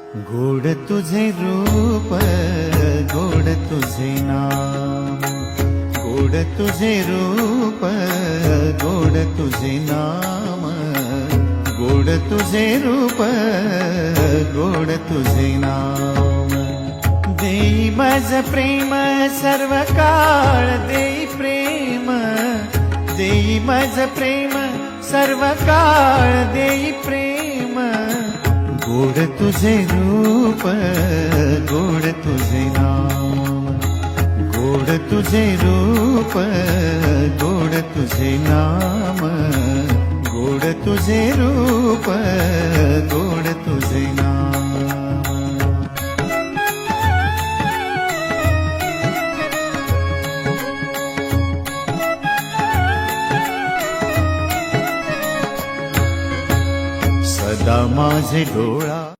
गोड तुझे रूप, गोड तुझे नाम, गोड तुझे रूप, गोड तुझे नाम, गोड तुझे रूप, गोड तुझे नाम. देई माझ प्रेम सर्व काळ, देई प्रेम, देई माझ प्रेम सर्व काळ, देई प्रेम. गोड तुझे रूप, गोड तुझे नाम, गोड तुझे रूप, गोड तुझे नाम, गोड तुझे रूप, गोड तुझे नाम. सदा माझे डोळा